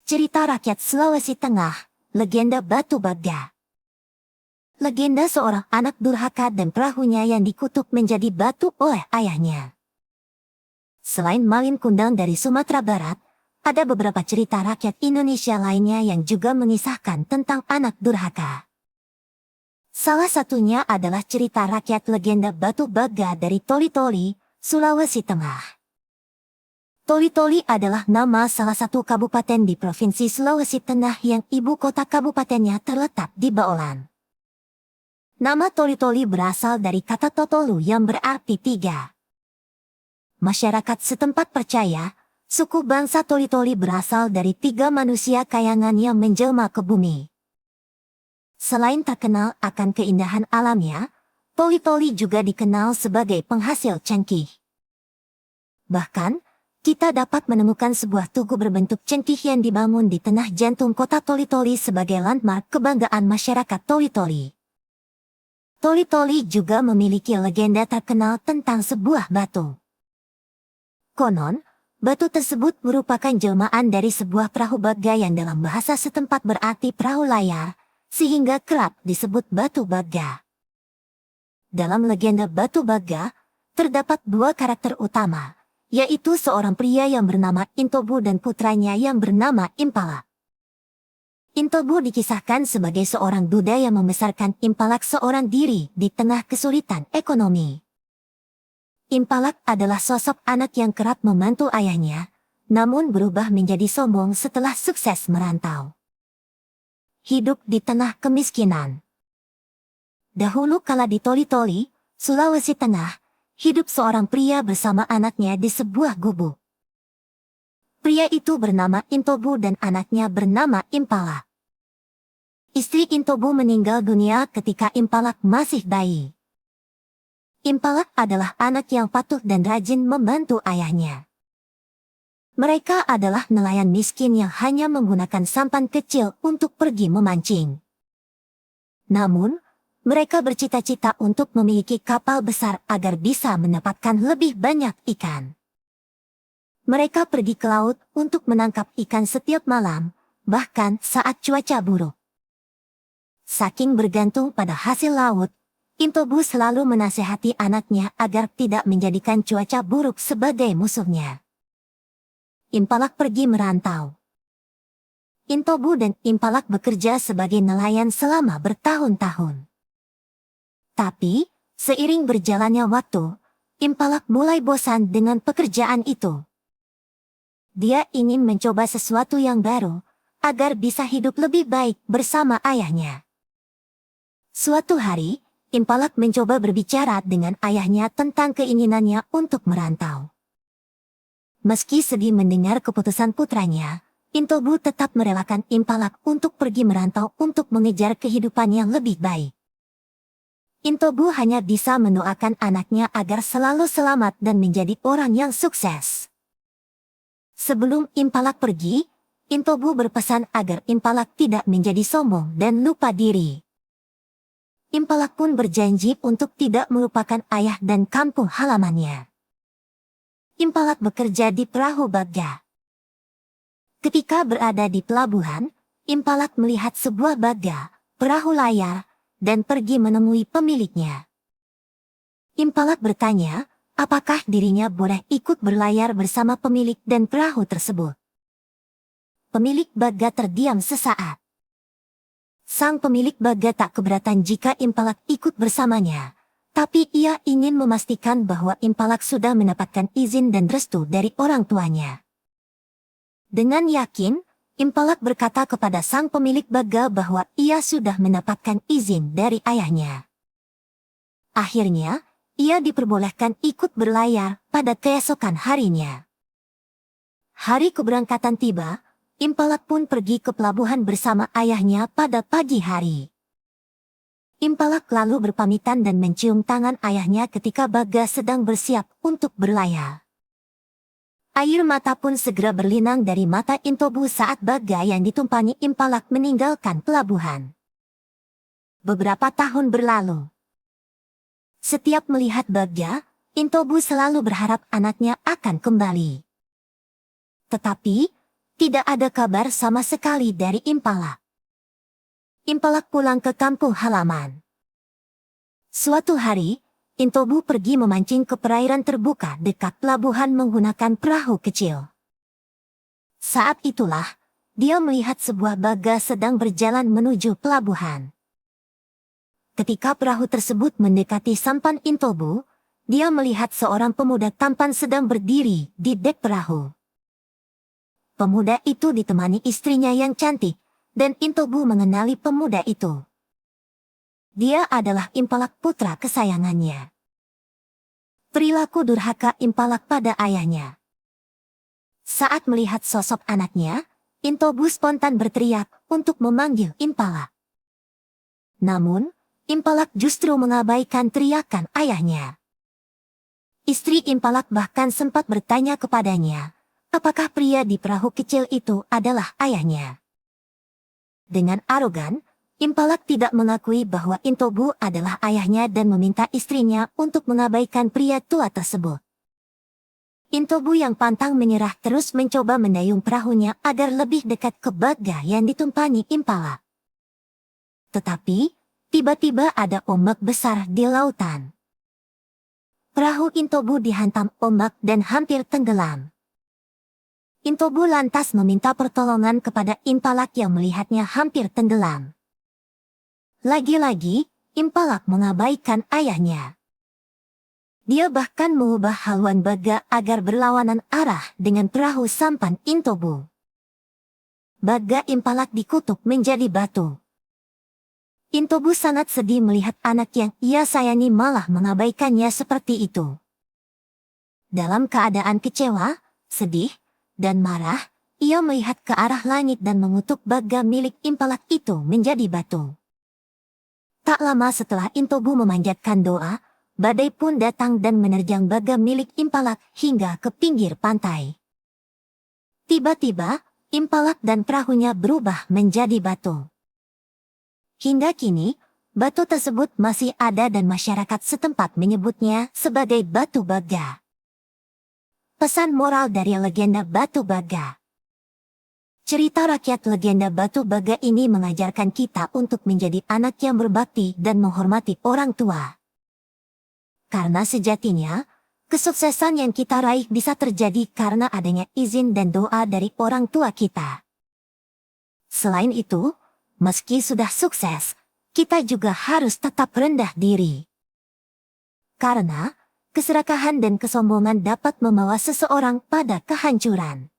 Cerita rakyat Sulawesi Tengah, legenda Batu Baga. Legenda seorang anak durhaka dan perahunya yang dikutuk menjadi batu oleh ayahnya. Selain Malin Kundang dari Sumatera Barat, ada beberapa cerita rakyat Indonesia lainnya yang juga mengisahkan tentang anak durhaka. Salah satunya adalah cerita rakyat legenda Batu Baga dari Toli-Toli, Sulawesi Tengah. Toli-Toli adalah nama salah satu kabupaten di Provinsi Sulawesi Tengah yang ibu kota kabupatennya terletak di Baolan. Nama Toli-Toli berasal dari kata Totolu yang berarti tiga. Masyarakat setempat percaya, suku bangsa Toli-Toli berasal dari tiga manusia kayangan yang menjelma ke bumi. Selain terkenal akan keindahan alamnya, Toli-Toli juga dikenal sebagai penghasil cengkih. Bahkan, kita dapat menemukan sebuah tugu berbentuk cengkih yang dibangun di tengah jantung kota Toli-Toli sebagai landmark kebanggaan masyarakat Toli-Toli. Toli-Toli juga memiliki legenda terkenal tentang sebuah batu. Konon, batu tersebut merupakan jelmaan dari sebuah perahu baga yang dalam bahasa setempat berarti perahu layar, sehingga kerap disebut Batu Baga. Dalam legenda Batu Baga, terdapat dua karakter utama, yaitu seorang pria yang bernama Intobu dan putranya yang bernama Impala. Intobu dikisahkan sebagai seorang duda yang membesarkan Impalak seorang diri di tengah kesulitan ekonomi. Impalak adalah sosok anak yang kerap membantu ayahnya, namun berubah menjadi sombong setelah sukses merantau. Hidup di tengah kemiskinan. Dahulu kala di Toli-Toli, Sulawesi Tengah, hidup seorang pria bersama anaknya di sebuah gubuk. Pria itu bernama Intobu dan anaknya bernama Impala. Istri Intobu meninggal dunia ketika Impalak masih bayi. Impalak adalah anak yang patuh dan rajin membantu ayahnya. Mereka adalah nelayan miskin yang hanya menggunakan sampan kecil untuk pergi memancing. Namun, mereka bercita-cita untuk memiliki kapal besar agar bisa mendapatkan lebih banyak ikan. Mereka pergi ke laut untuk menangkap ikan setiap malam, bahkan saat cuaca buruk. Saking bergantung pada hasil laut, Intobu selalu menasihati anaknya agar tidak menjadikan cuaca buruk sebagai musuhnya. Impalak pergi merantau. Intobu dan Impalak bekerja sebagai nelayan selama bertahun-tahun. Tapi, seiring berjalannya waktu, Impalak mulai bosan dengan pekerjaan itu. Dia ingin mencoba sesuatu yang baru, agar bisa hidup lebih baik bersama ayahnya. Suatu hari, Impalak mencoba berbicara dengan ayahnya tentang keinginannya untuk merantau. Meski sedih mendengar keputusan putranya, Intobu tetap merelakan Impalak untuk pergi merantau untuk mengejar kehidupan yang lebih baik. Intobu hanya bisa mendoakan anaknya agar selalu selamat dan menjadi orang yang sukses. Sebelum Impalak pergi, Intobu berpesan agar Impalak tidak menjadi sombong dan lupa diri. Impalak pun berjanji untuk tidak melupakan ayah dan kampung halamannya. Impalak bekerja di perahu baga. Ketika berada di pelabuhan, Impalak melihat sebuah baga, perahu layar, dan pergi menemui pemiliknya. Impalak bertanya, apakah dirinya boleh ikut berlayar bersama pemilik dan perahu tersebut. Pemilik baga terdiam sesaat. Sang pemilik baga tak keberatan jika Impalak ikut bersamanya, tapi ia ingin memastikan bahwa Impalak sudah mendapatkan izin dan restu dari orang tuanya. Dengan yakin, Impalak berkata kepada sang pemilik baga bahwa ia sudah mendapatkan izin dari ayahnya. Akhirnya, ia diperbolehkan ikut berlayar pada keesokan harinya. Hari keberangkatan tiba, Impalak pun pergi ke pelabuhan bersama ayahnya pada pagi hari. Impalak lalu berpamitan dan mencium tangan ayahnya ketika baga sedang bersiap untuk berlayar. Air mata pun segera berlinang dari mata Intobu saat baga yang ditumpangi Impalak meninggalkan pelabuhan. Beberapa tahun berlalu. Setiap melihat baga, Intobu selalu berharap anaknya akan kembali. Tetapi, tidak ada kabar sama sekali dari Impalak. Impalak pulang ke kampung halaman. Suatu hari, Intobu pergi memancing ke perairan terbuka dekat pelabuhan menggunakan perahu kecil. Saat itulah, dia melihat sebuah baga sedang berjalan menuju pelabuhan. Ketika perahu tersebut mendekati sampan Intobu, dia melihat seorang pemuda tampan sedang berdiri di dek perahu. Pemuda itu ditemani istrinya yang cantik, dan Intobu mengenali pemuda itu. Dia adalah Impalak putra kesayangannya. Perilaku durhaka Impalak pada ayahnya. Saat melihat sosok anaknya, Intobu spontan berteriak untuk memanggil Impalak. Namun, Impalak justru mengabaikan teriakan ayahnya. Istri Impalak bahkan sempat bertanya kepadanya, apakah pria di perahu kecil itu adalah ayahnya. Dengan arogan, Impalak tidak mengakui bahwa Intobu adalah ayahnya dan meminta istrinya untuk mengabaikan pria tua tersebut. Intobu yang pantang menyerah terus mencoba mendayung perahunya agar lebih dekat ke baga yang ditumpangi Impalak. Tetapi, tiba-tiba ada ombak besar di lautan. Perahu Intobu dihantam ombak dan hampir tenggelam. Intobu lantas meminta pertolongan kepada Impalak yang melihatnya hampir tenggelam. Lagi-lagi, Impalak mengabaikan ayahnya. Dia bahkan mengubah haluan baga agar berlawanan arah dengan perahu sampan Intobu. Baga Impalak dikutuk menjadi batu. Intobu sangat sedih melihat anak yang ia sayangi malah mengabaikannya seperti itu. Dalam keadaan kecewa, sedih, dan marah, ia melihat ke arah langit dan mengutuk baga milik Impalak itu menjadi batu. Tak lama setelah Intobu memanjatkan doa, badai pun datang dan menerjang baga milik Impalak hingga ke pinggir pantai. Tiba-tiba, Impalak dan perahunya berubah menjadi batu. Hingga kini, batu tersebut masih ada dan masyarakat setempat menyebutnya sebagai Batu Baga. Pesan moral dari legenda Batu Baga. Cerita rakyat legenda Batu Baga ini mengajarkan kita untuk menjadi anak yang berbakti dan menghormati orang tua. Karena sejatinya, kesuksesan yang kita raih bisa terjadi karena adanya izin dan doa dari orang tua kita. Selain itu, meski sudah sukses, kita juga harus tetap rendah diri. Karena, keserakahan dan kesombongan dapat membawa seseorang pada kehancuran.